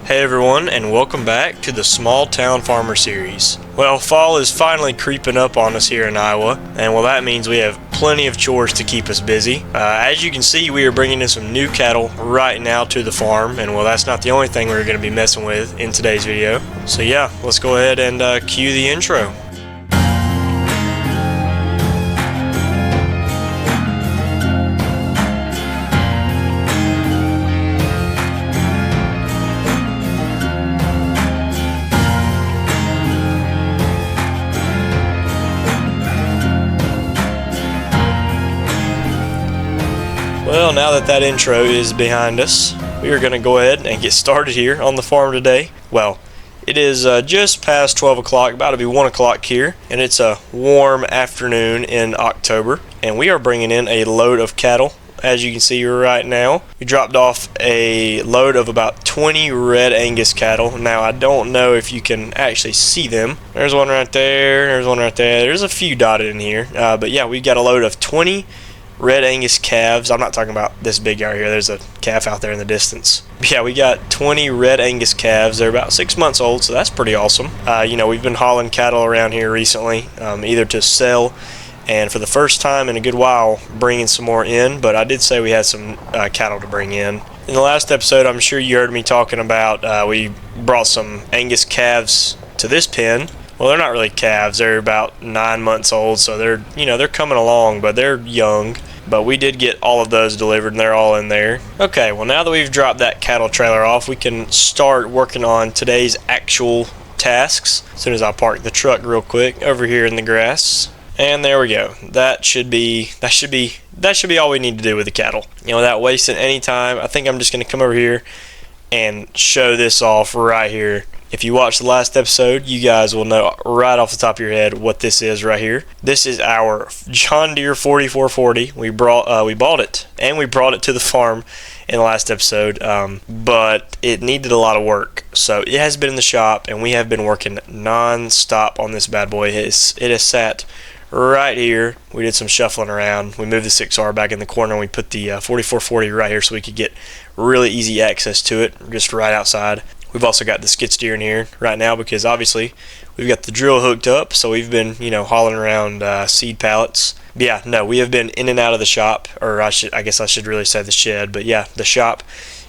Hey everyone, and welcome back to the Small Town Farmer series. Well, fall is finally creeping up on us here in Iowa, and well, that means we have plenty of chores to keep us busy. As you can see, we are bringing in some new cattle right now to the farm, and well, that's not the only thing we're going to be messing with in today's video. So yeah, let's go ahead and cue the intro. Well, now that intro is behind us, we are going to go ahead and get started here on the farm today. Well, it is just past 12 o'clock, about to be 1 o'clock here, and it's a warm afternoon in October, and we are bringing in a load of cattle. As you can see right now, we dropped off a load of about 20 red Angus cattle. Now, I don't know if you can actually see them. There's one right there, there's one right there, there's a few dotted in here, but yeah, we got a load of 20 red Angus calves. I'm not talking about this big guy here. There's a calf out there in the distance. But yeah, we got 20 red Angus calves. They're about 6 months old, so that's pretty awesome. We've been hauling cattle around here recently, either to sell and for the first time in a good while bringing some more in, but I did say we had some cattle to bring in. In the last episode, I'm sure you heard me talking about we brought some Angus calves to this pen. Well, they're not really calves. They're about 9 months old, so they're coming along, but they're young. But we did get all of those delivered, and they're all in there. Okay, well, now that we've dropped that cattle trailer off, we can start working on today's actual tasks. As soon as I park the truck real quick over here in the grass. And there we go. That should be all we need to do with the cattle. Without wasting any time, I think I'm just going to come over here and show this off right here. If you watched the last episode, you guys will know right off the top of your head what this is right here. This is our John Deere 4440. We bought it, and we brought it to the farm in the last episode, but it needed a lot of work. So it has been in the shop, and we have been working non-stop on this bad boy. It has sat right here. We did some shuffling around. We moved the 6R back in the corner, and we put the 4440 right here so we could get really easy access to it, just right outside. We've also got the skid steer in here right now because obviously we've got the drill hooked up, so we've been, hauling around seed pallets. But yeah, no, we have been in and out of the shop, or I guess I should really say the shed, but yeah, the shop.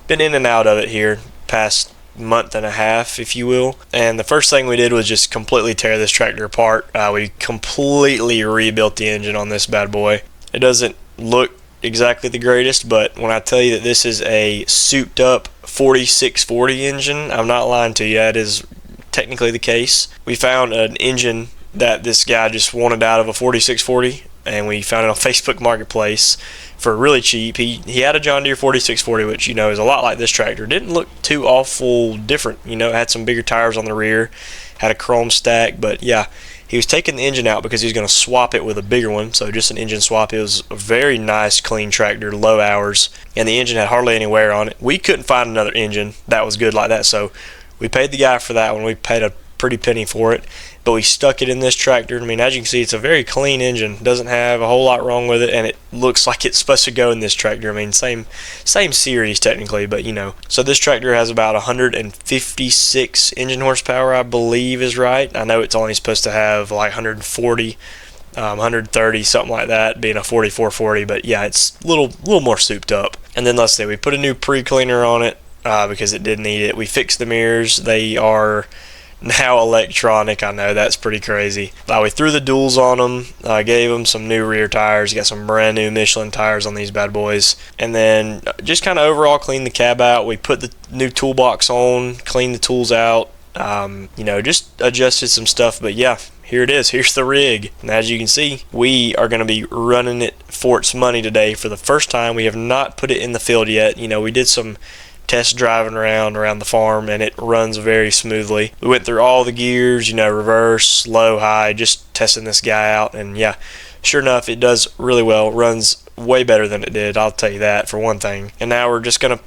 Been in and out of it here past month and a half, if you will. And the first thing we did was just completely tear this tractor apart. We completely rebuilt the engine on this bad boy. It doesn't look exactly the greatest, but when I tell you that this is a souped up 4640 engine, I'm not lying to you. That is technically the case. We found an engine that this guy just wanted out of a 4640, and we found it on Facebook Marketplace for really cheap. He had a John Deere 4640, which is a lot like this tractor. Didn't look too awful different. It had some bigger tires on the rear, had a chrome stack, but yeah, he was taking the engine out because he was going to swap it with a bigger one, so just an engine swap. It was a very nice, clean tractor, low hours, and the engine had hardly any wear on it. We couldn't find another engine that was good like that, so we paid the guy for that one. We paid a pretty penny for it, but we stuck it in this tractor. As you can see, it's a very clean engine. Doesn't have a whole lot wrong with it, and it looks like it's supposed to go in this tractor. Same series technically, but So this tractor has about 156 engine horsepower, I believe is right. I know it's only supposed to have like 140, 130, something like that, being a 4440, but yeah, it's a little more souped up. And then let's say we put a new pre-cleaner on it because it did need it. We fixed the mirrors. They are now electronic. I know, that's pretty crazy. We threw the duals on them, gave them some new rear tires, got some brand new Michelin tires on these bad boys, and then just kind of overall cleaned the cab out. We put the new toolbox on, cleaned the tools out, just adjusted some stuff, but yeah, here it is. Here's the rig, and as you can see, we are going to be running it for its money today for the first time. We have not put it in the field yet. We did some test driving around the farm, and it runs very smoothly. We went through all the gears, reverse, low, high, just testing this guy out, and yeah, sure enough, it does really well. Runs way better than it did, I'll tell you that for one thing. And now we're just gonna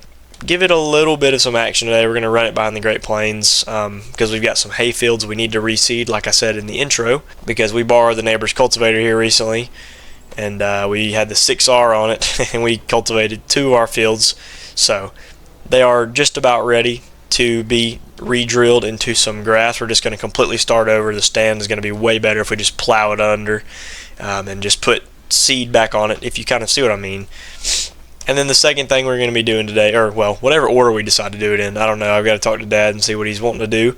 give it a little bit of some action today. We're gonna run it behind the Great Plains because we've got some hay fields we need to reseed, like I said in the intro, because we borrowed the neighbor's cultivator here recently, and we had the 6R on it, and we cultivated 2 of our fields, so they are just about ready to be re-drilled into some grass. We're just going to completely start over. The stand is going to be way better if we just plow it under and just put seed back on it, if you kind of see what I mean. And then the second thing we're going to be doing today, or well, whatever order we decide to do it in, I don't know. I've got to talk to Dad and see what he's wanting to do.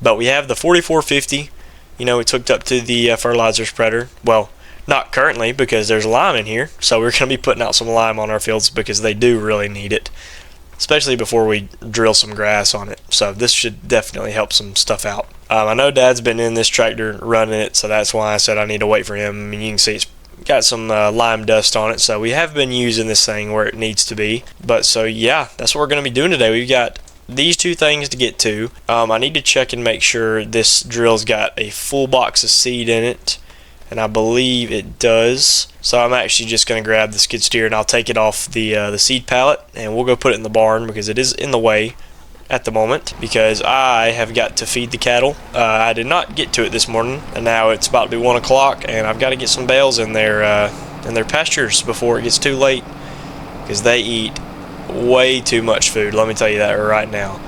But we have the 4450. It's hooked up to the fertilizer spreader. Well, not currently because there's lime in here, so we're going to be putting out some lime on our fields because they do really need it, especially before we drill some grass on it. So this should definitely help some stuff out. I know Dad's been in this tractor running it, so that's why I said I need to wait for him. I mean, you can see it's got some lime dust on it, so we have been using this thing where it needs to be. But so yeah, that's what we're going to be doing today. We've got these two things to get to. I need to check and make sure this drill's got a full box of seed in it, and I believe it does. So I'm actually just going to grab the skid steer and I'll take it off the seed pallet, and we'll go put it in the barn because it is in the way at the moment because I have got to feed the cattle. I did not get to it this morning, and now it's about to be 1 o'clock, and I've got to get some bales in their pastures before it gets too late because they eat way too much food. Let me tell you that right now.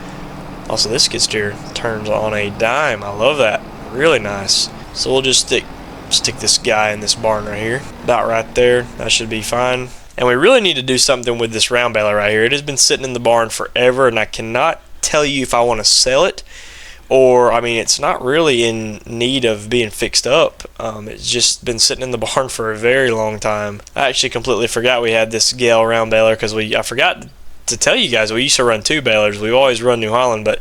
Also, this skid steer turns on a dime. I love that. Really nice. So we'll just stick this guy in this barn right here, about right there. That should be fine. And we really need to do something with this round baler right here. It has been sitting in the barn forever, and I cannot tell you if I want to sell it or, I mean, it's not really in need of being fixed up. It's just been sitting in the barn for a very long time. I actually completely forgot we had this Gale round baler because I forgot to tell you guys we used to run 2 balers. We've always run New Holland, but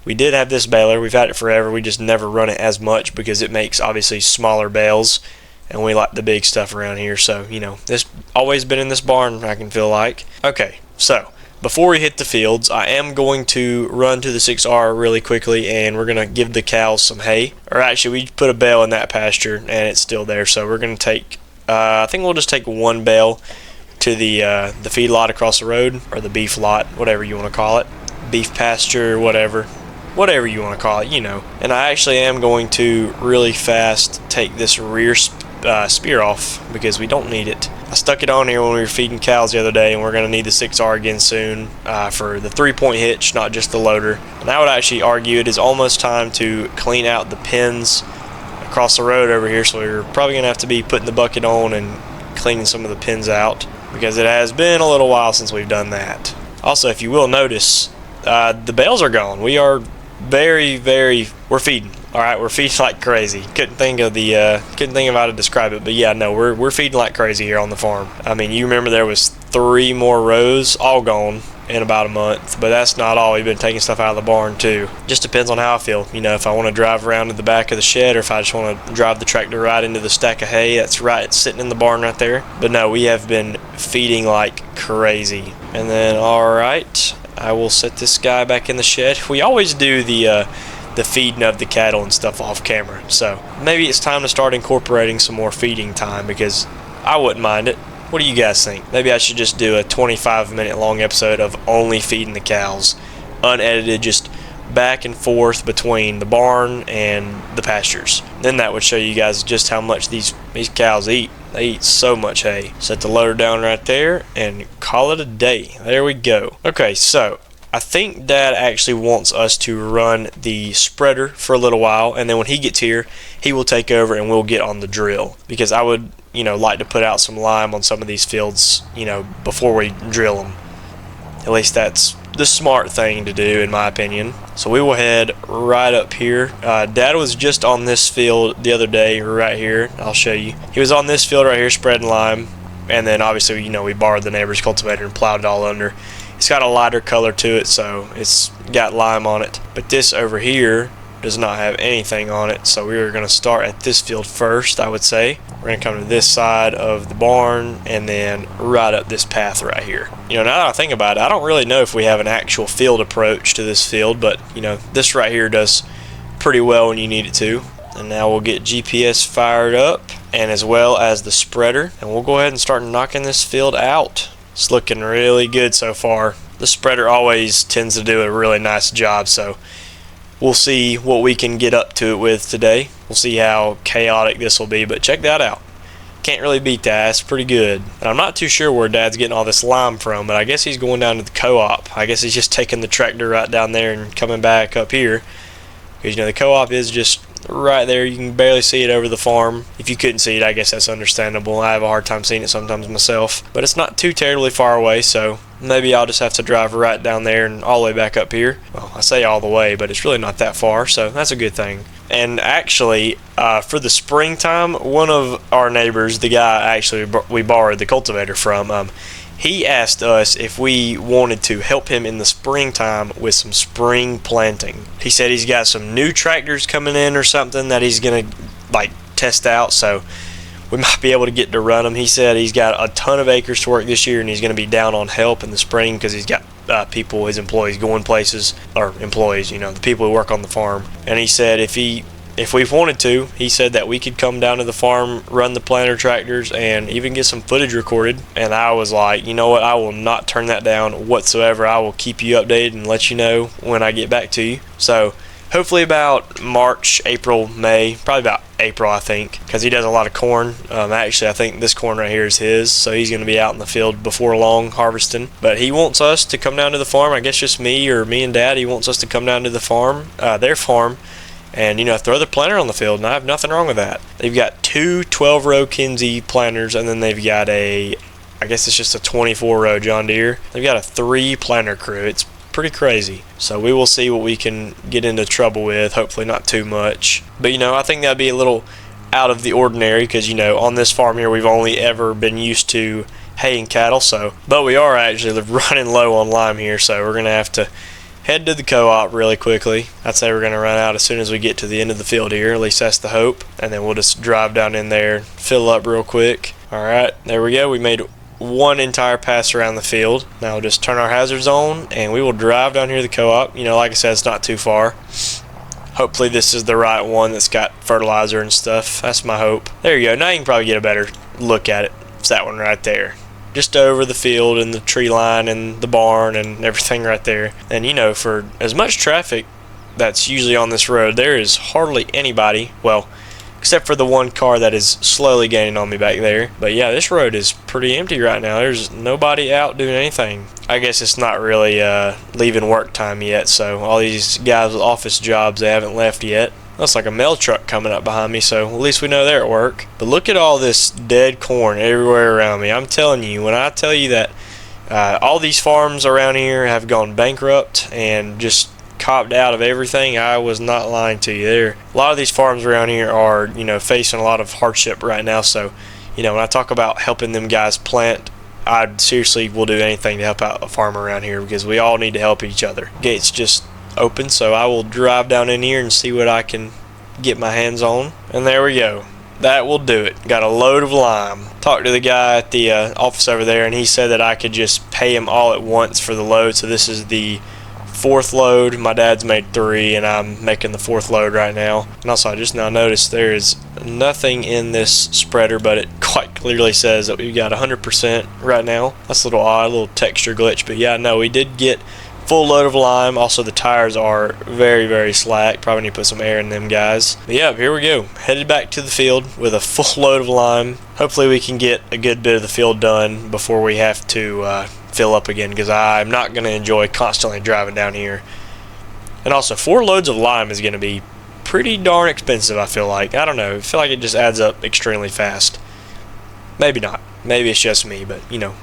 we did have this baler. We've had it forever. We just never run it as much because it makes obviously smaller bales, and we like the big stuff around here. So, this always been in this barn, I can feel like. Okay, so before we hit the fields, I am going to run to the 6R really quickly, and we're going to give the cows some hay. Or actually, we put a bale in that pasture, and it's still there. So we're going to take, I think we'll just take 1 bale to the feed lot across the road, or the beef lot, whatever you want to call it. Beef pasture, whatever you want to call it, And I actually am going to really fast take this rear spear off because we don't need it. I stuck it on here when we were feeding cows the other day, and we're going to need the 6R again soon for the 3-point hitch, not just the loader. And I would actually argue it is almost time to clean out the pins across the road over here, so we're probably going to have to be putting the bucket on and cleaning some of the pins out because it has been a little while since we've done that. Also, if you will notice, the bales are gone. We are we're feeding. All right, we're feeding like crazy. Couldn't think of how to describe it, but yeah, no, we're feeding like crazy here on the farm. I mean, you remember there was 3 more rows, all gone in about a month, but that's not all. We've been taking stuff out of the barn too. Just depends on how I feel. If I want to drive around to the back of the shed, or if I just want to drive the tractor right into the stack of hay, that's right, it's sitting in the barn right there. But no, we have been feeding like crazy. And then, all right, I will set this guy back in the shed. We always do the feeding of the cattle and stuff off camera, so maybe it's time to start incorporating some more feeding time because I wouldn't mind it. What do you guys think? Maybe I should just do a 25-minute long episode of only feeding the cows, unedited, just back and forth between the barn and the pastures. Then that would show you guys just how much these cows eat. They eat so much hay. Set the loader down right there and call it a day. There we go. Okay, so I think Dad actually wants us to run the spreader for a little while, and then when he gets here, he will take over and we'll get on the drill. Because I would, like to put out some lime on some of these fields, before we drill them. At least that's the smart thing to do, in my opinion. So we will head right up here. Dad was just on this field the other day, right here. I'll show you. He was on this field right here spreading lime, and then obviously, we borrowed the neighbor's cultivator and plowed it all under. It's got a lighter color to it, so it's got lime on it. But this over here does not have anything on it, so we are going to start at this field first, I would say. We're going to come to this side of the barn and then right up this path right here. Now that I think about it, I don't really know if we have an actual field approach to this field, but this right here does pretty well when you need it to. And now we'll get GPS fired up, and as well as the spreader, and we'll go ahead and start knocking this field out. It's looking really good so far. The spreader always tends to do a really nice job, so we'll see what we can get up to it with today. We'll see how chaotic this will be, but check that out. Can't really beat that. That's pretty good. And I'm not too sure where Dad's getting all this lime from, but I guess he's going down to the co-op. I guess he's just taking the tractor right down there and coming back up here. Because, the co-op is just right there. You can barely see it over the farm. If you couldn't see it, I guess that's understandable. I have a hard time seeing it sometimes myself. But it's not too terribly far away, so maybe I'll just have to drive right down there and all the way back up here. Well, I say all the way, but it's really not that far, so that's a good thing. And actually, for the springtime, one of our neighbors, the guy we borrowed the cultivator from, he asked us if we wanted to help him in the springtime with some spring planting. He said he's got some new tractors coming in or something that he's going to test out, so we might be able to get to run them. He said he's got a ton of acres to work this year, and he's going to be down on help in the spring because he's got people, his employees, going places, or employees, the people who work on the farm. And he said if we wanted to, he said that we could come down to the farm, run the planter tractors, and even get some footage recorded. And I was like, you know what, I will not turn that down whatsoever. I will keep you updated and let you know when I get back to you. So hopefully about March, April, May, probably about April, I think, because he does a lot of corn. Actually, I think this corn right here is his, so he's going to be out in the field before long harvesting. But he wants us to come down to the farm, I guess just me or me and Dad. He wants us to come down to the farm, their farm, and throw the planter on the field, and I have nothing wrong with that. They've got two 12-row Kinsey planters, and then they've got I guess it's just a 24-row John Deere. They've got a 3 planter crew. It's pretty crazy. So we will see what we can get into trouble with. Hopefully not too much. But I think that'd be a little out of the ordinary because on this farm here we've only ever been used to haying cattle. But we are actually running low on lime here, so we're gonna have to head to the co-op really quickly. I'd say we're gonna run out as soon as we get to the end of the field here. At least that's the hope. And then we'll just drive down in there, fill up real quick. All right, there we go. We made one entire pass around the field. Now we'll just turn our hazards on and we will drive down here to the co-op. Like I said, it's not too far. Hopefully this is the right one that's got fertilizer and stuff. That's my hope. There you go. Now you can probably get a better look at it. It's that one right there. Just over the field and the tree line and the barn and everything right there. And for as much traffic that's usually on this road, there is hardly anybody. Well, except for the one car that is slowly gaining on me back there. But yeah, this road is pretty empty right now. There's nobody out doing anything. I guess it's not really leaving work time yet, so all these guys with office jobs, they haven't left yet. Looks like a mail truck coming up behind me, so at least we know they're at work. But look at all this dead corn everywhere around me. I'm telling you, when I tell you that all these farms around here have gone bankrupt and just copped out of everything, I was not lying to you. A lot of these farms around here are, facing a lot of hardship right now. So, when I talk about helping them guys plant, I seriously will do anything to help out a farmer around here because we all need to help each other. Gates just open, so I will drive down in here and see what I can get my hands on. And there we go. That will do it. Got a load of lime. Talked to the guy at the office over there, and he said that I could just pay him all at once for the load. So this is the 4th load. My dad's made 3 and I'm making the 4th load right now. And also I just now noticed there is nothing in this spreader, but it quite clearly says that we've got 100% right now. That's a little odd, a little texture glitch, but yeah, no, we did get full load of lime. Also the tires are very, very slack. Probably need to put some air in them guys. But yeah, here we go. Headed back to the field with a full load of lime. Hopefully we can get a good bit of the field done before we have to fill up again, because I'm not going to enjoy constantly driving down here. And also 4 loads of lime is going to be pretty darn expensive, I feel like. I don't know. I feel like it just adds up extremely fast. Maybe not. Maybe it's just me, but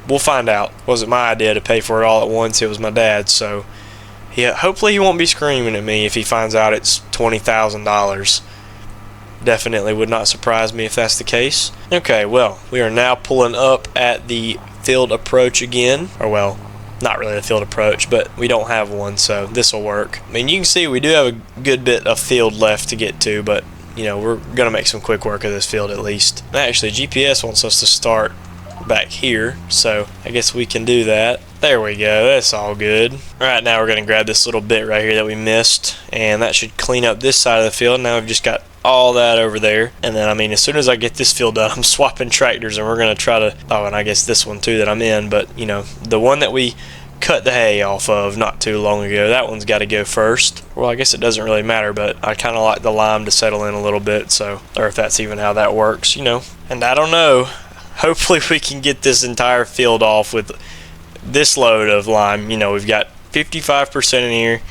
we'll find out. Wasn't my idea to pay for it all at once. It was my dad's, so yeah, hopefully he won't be screaming at me if he finds out it's $20,000. Definitely would not surprise me if that's the case. Okay, well, we are now pulling up at the field approach again. Or well, not really a field approach, but we don't have one, so this will work. I mean, you can see we do have a good bit of field left to get to, but we're going to make some quick work of this field at least. Actually, GPS wants us to start back here, so I guess we can do that. There we go, that's all good. Alright, now we're going to grab this little bit right here that we missed, and that should clean up this side of the field. Now we've just got all that over there, and then as soon as I get this field done, I'm swapping tractors, and we're going to try to, and I guess this one too that I'm in, but the one that we cut the hay off of not too long ago. That one's got to go first. Well, I guess it doesn't really matter, but I kind of like the lime to settle in a little bit, so, or if that's even how that works, you know. And I don't know, hopefully we can get this entire field off with this load of lime. You know, we've got 55% in here.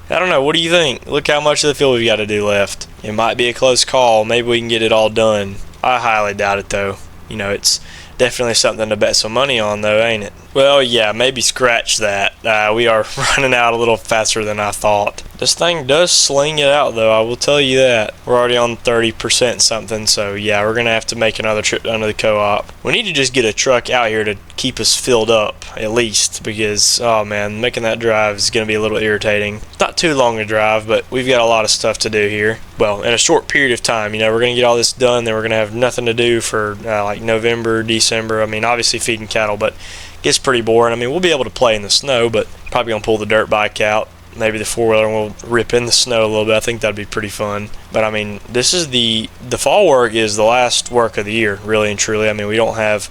I don't know, what do you think? Look how much of the field we've got to do left. It might be a close call. Maybe we can get it all done. I highly doubt it, though. You know, it's definitely something to bet some money on, though, ain't it? Well, yeah, maybe scratch that. We are running out a little faster than I thought. This thing does sling it out, though, I will tell you that. We're already on 30% something, so yeah, we're going to have to make another trip down to the co-op. We need to just get a truck out here to keep us filled up, at least, because, oh man, making that drive is going to be a little irritating. It's not too long a drive, but we've got a lot of stuff to do here. Well, in a short period of time, you know, we're going to get all this done, then we're going to have nothing to do for like November, December. I mean, obviously feeding cattle, but it gets pretty boring. I mean, we'll be able to play in the snow, but probably going to pull the dirt bike out. Maybe the four-wheeler will rip in the snow a little bit. I think that'd be pretty fun. But I mean, this is the fall work is the last work of the year, really and truly. I mean, we don't have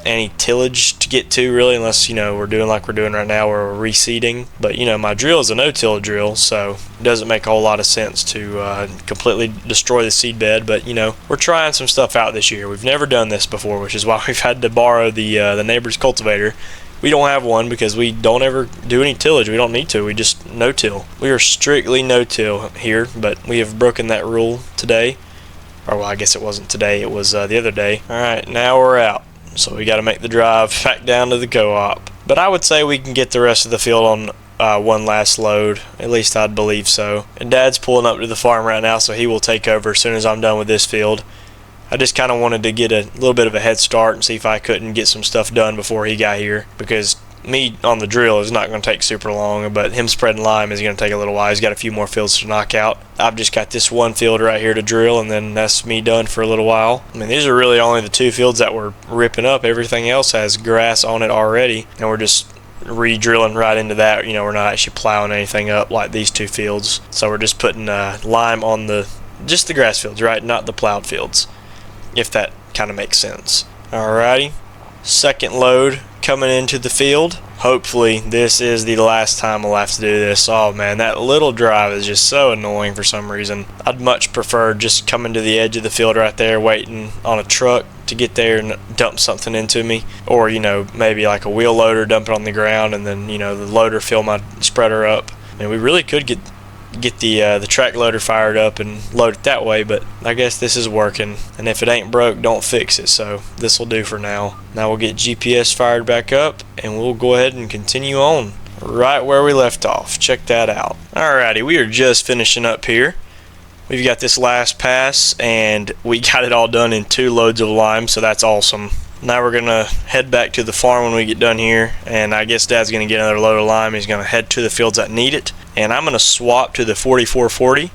any tillage to get to really, unless, you know, we're doing like we're doing right now where we're reseeding. But, you know, my drill is a no-till drill, so it doesn't make a whole lot of sense to completely destroy the seed bed. But, you know, we're trying some stuff out this year. We've never done this before, which is why we've had to borrow the neighbor's cultivator. We don't have one because we don't ever do any tillage. We don't need to. We just no-till. We are strictly no-till here, but we have broken that rule today. Or, well, I guess it wasn't today. It was the other day. All right, now we're out. So we got to make the drive back down to the co-op. But I would say we can get the rest of the field on one last load. At least I'd believe so. And Dad's pulling up to the farm right now, so he will take over as soon as I'm done with this field. I just kind of wanted to get a little bit of a head start and see if I couldn't get some stuff done before he got here, because me on the drill is not going to take super long, but him spreading lime is going to take a little while. He's got a few more fields to knock out. I've just got this one field right here to drill, and then that's me done for a little while. I mean, these are really only the two fields that we're ripping up. Everything else has grass on it already, and we're just re-drilling right into that. You know, we're not actually plowing anything up like these two fields, so we're just putting lime on just the grass fields, right? Not the plowed fields, if that kind of makes sense. Alrighty, second load coming into the field. Hopefully this is the last time we'll have to do this. Oh man, that little drive is just so annoying for some reason. I'd much prefer just coming to the edge of the field right there, waiting on a truck to get there and dump something into me, or, you know, maybe like a wheel loader, dump it on the ground, and then, you know, the loader fill my spreader up. I mean, we really could get the track loader fired up and load it that way, but I guess this is working, and if it ain't broke, don't fix it. So this will do for now. Now we'll get GPS fired back up, and we'll go ahead and continue on right where we left off. Check that out. Alrighty, we are just finishing up here. We've got this last pass, and we got it all done in 2 loads of lime, so that's awesome. Now we're gonna head back to the farm when we get done here, and I guess Dad's gonna get another load of lime. He's gonna head to the fields that need it, and I'm gonna swap to the 4440,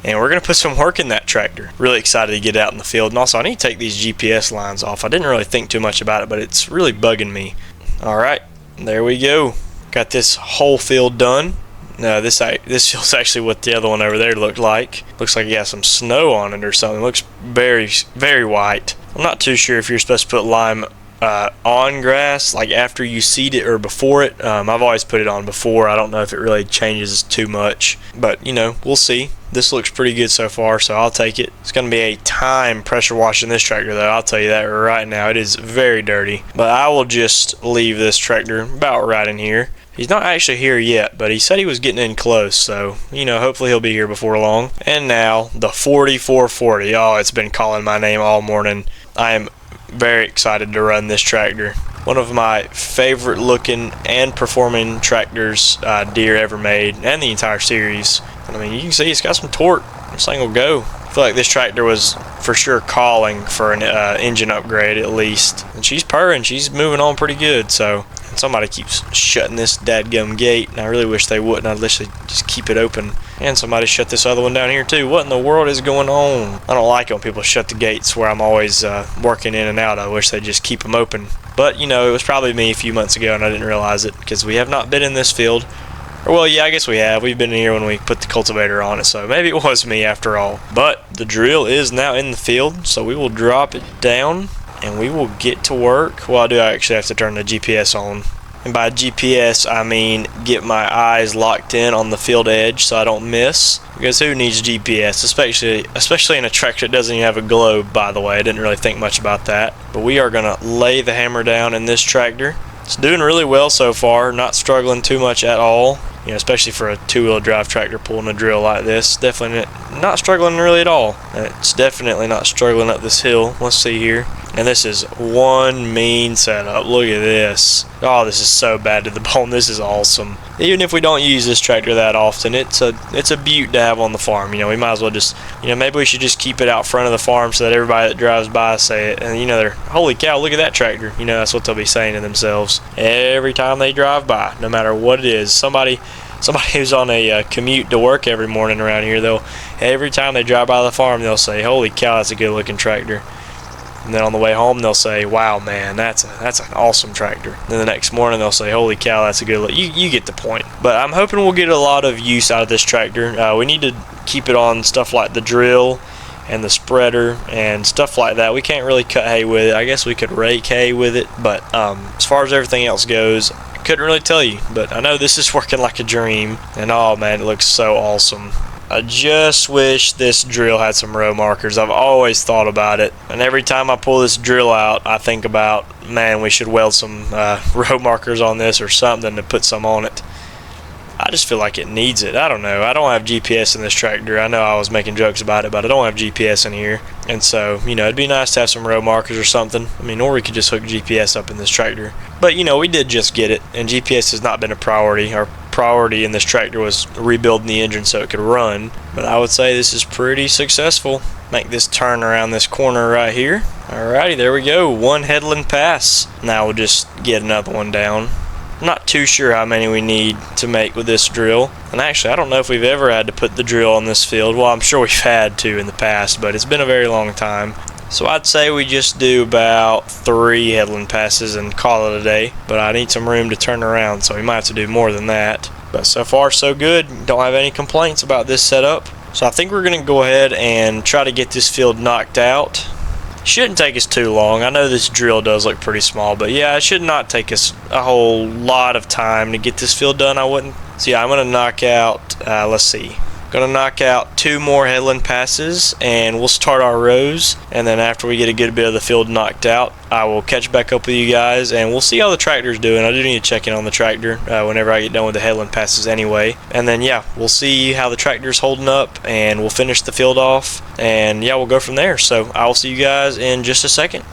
and we're gonna put some work in that tractor. Really excited to get out in the field. And also, I need to take these GPS lines off. I didn't really think too much about it, but it's really bugging me. Alright, there we go. Got this whole field done. No, this field's actually what the other one over there looked like. Looks like it got some snow on it or something. It looks very, very white. I'm not too sure if you're supposed to put lime on grass, like after you seed it or before it. I've always put it on before. I don't know if it really changes too much, but, you know, we'll see. This looks pretty good so far, so I'll take it. It's going to be a time pressure washing this tractor, though. I'll tell you that right now. It is very dirty, but I will just leave this tractor about right in here. He's not actually here yet, but he said he was getting in close, so, you know, hopefully he'll be here before long. And now, the 4440. Oh, it's been calling my name all morning. I am very excited to run this tractor. One of my favorite looking and performing tractors Deere ever made, and the entire series. And I mean, you can see it's got some torque. This thing will go. I feel like this tractor was for sure calling for an engine upgrade at least. And she's purring. She's moving on pretty good, so. And somebody keeps shutting this dadgum gate, and I really wish they wouldn't. I'd literally just keep it open. And somebody shut this other one down here too. What in the world is going on? I don't like it when people shut the gates where I'm always working in and out. I wish they'd just keep them open. But, you know, it was probably me a few months ago, and I didn't realize it, because we have not been in this field. Or, well, yeah, I guess we have. We've been in here when we put the cultivator on it, so maybe it was me after all. But the drill is now in the field, so we will drop it down, and we will get to work. Well, I do actually have to turn the GPS on. And by GPS, I mean get my eyes locked in on the field edge so I don't miss. Because who needs GPS, especially in a tractor that doesn't even have a globe, by the way. I didn't really think much about that. But we are going to lay the hammer down in this tractor. It's doing really well so far, not struggling too much at all. You know, especially for a two-wheel drive tractor pulling a drill like this. Definitely not struggling really at all. It's definitely not struggling up this hill. Let's see here. And this is one mean setup. Look at this. Oh, this is so bad to the bone. This is awesome. Even if we don't use this tractor that often, it's a beaut to have on the farm. You know, we might as well just, you know, maybe we should just keep it out front of the farm so that everybody that drives by say it. And, you know, they're, holy cow, look at that tractor. You know, that's what they'll be saying to themselves every time they drive by, no matter what it is. Somebody who's on a commute to work every morning around here, every time they drive by the farm, they'll say, holy cow, that's a good looking tractor. And then on the way home, they'll say, wow, man, that's an awesome tractor. And then the next morning, they'll say, holy cow, that's a good look. You get the point. But I'm hoping we'll get a lot of use out of this tractor. We need to keep it on stuff like the drill and the spreader and stuff like that. We can't really cut hay with it. I guess we could rake hay with it. But as far as everything else goes, I couldn't really tell you. But I know this is working like a dream. And oh, man, it looks so awesome. I just wish this drill had some row markers. I've always thought about it, and every time I pull this drill out, I think about, man, we should weld some row markers on this or something to put some on it. I just feel like it needs it. I don't know. I don't have GPS in this tractor. I know I was making jokes about it, but I don't have GPS in here. And so, you know, it'd be nice to have some row markers or something. I mean, or we could just hook GPS up in this tractor. But, you know, we did just get it, and GPS has not been a priority. Our priority in this tractor was rebuilding the engine so it could run. But I would say this is pretty successful. Make this turn around this corner right here. Alrighty, there we go. One headland pass. Now we'll just get another one down. I'm not too sure how many we need to make with this drill. And actually, I don't know if we've ever had to put the drill on this field. Well, I'm sure we've had to in the past, but it's been a very long time. So I'd say we just do about 3 headland passes and call it a day. But I need some room to turn around, so we might have to do more than that. But so far, so good. Don't have any complaints about this setup. So I think we're going to go ahead and try to get this field knocked out. Shouldn't take us too long. I know this drill does look pretty small, but yeah, it should not take us a whole lot of time to get this field done, I wouldn't. So yeah, I'm going to knock out, let's see. Going to knock out 2 more headland passes, and we'll start our rows. And then after we get a good bit of the field knocked out, I will catch back up with you guys, and we'll see how the tractor's doing. I do need to check in on the tractor whenever I get done with the headland passes anyway. And then yeah, we'll see how the tractor's holding up, and we'll finish the field off. And yeah, we'll go from there. So I will see you guys in just a second.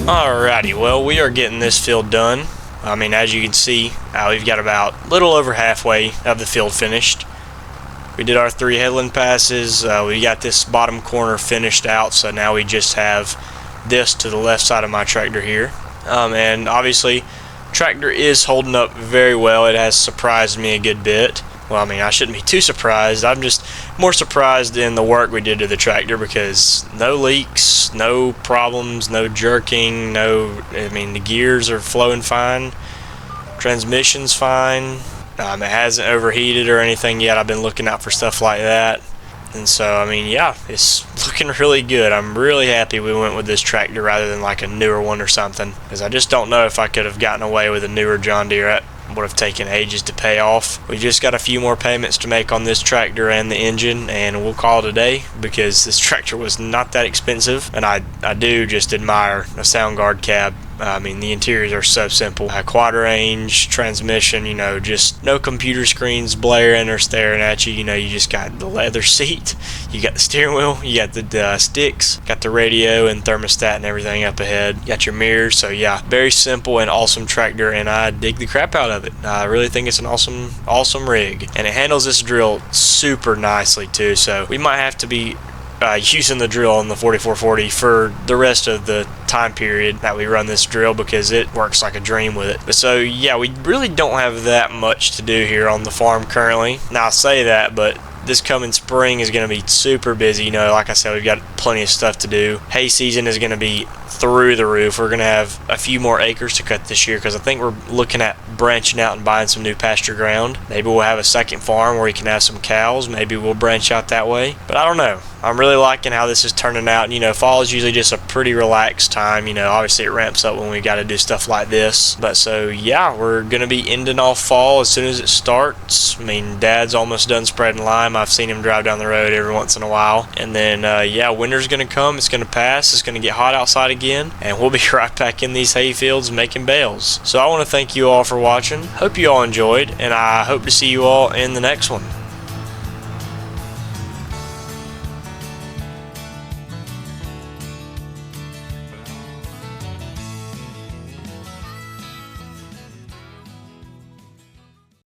Alrighty, well, we are getting this field done. I mean, as you can see, we've got about a little over halfway of the field finished. We did our 3 headland passes. We got this bottom corner finished out, so now we just have this to the left side of my tractor here. And obviously, tractor is holding up very well. It has surprised me a good bit. Well, I mean, I shouldn't be too surprised. I'm just more surprised in the work we did to the tractor, because no leaks, no problems, no jerking, I mean, the gears are flowing fine, transmission's fine, it hasn't overheated or anything yet. I've been looking out for stuff like that. And so, I mean, yeah, it's looking really good. I'm really happy we went with this tractor rather than like a newer one or something, because I just don't know if I could have gotten away with a newer John Deere. That would have taken ages to pay off. We just got a few more payments to make on this tractor and the engine, and we'll call it a day, because this tractor was not that expensive. And I do just admire a Soundguard cab. I mean, the interiors are so simple. Quad range, transmission, just no computer screens blaring or staring at you. You just got the leather seat, you got the steering wheel, you got the sticks, got the radio and thermostat and everything up ahead. You got your mirrors. So yeah, very simple and awesome tractor, and I dig the crap out of it. I really think it's an awesome rig, and it handles this drill super nicely too. So we might have to be using the drill on the 4440 for the rest of the time period that we run this drill, because it works like a dream with it. But so yeah, we really don't have that much to do here on the farm currently. Now I say that, but this coming spring is going to be super busy. Like I said, we've got plenty of stuff to do. Hay season is going to be through the roof. We're going to have a few more acres to cut this year, because I think we're looking at branching out and buying some new pasture ground. Maybe we'll have a second farm where we can have some cows. Maybe we'll branch out that way. But I don't know. I'm really liking how this is turning out. Fall is usually just a pretty relaxed time. Obviously it ramps up when we got to do stuff like this. But so yeah, we're going to be ending off fall as soon as it starts. I mean, Dad's almost done spreading lime. I've seen him drive down the road every once in a while. And then yeah, winter's going to come. It's going to pass. It's going to get hot outside again, and we'll be right back in these hay fields making bales. So I want to thank you all for watching. Hope you all enjoyed, and I hope to see you all in the next one.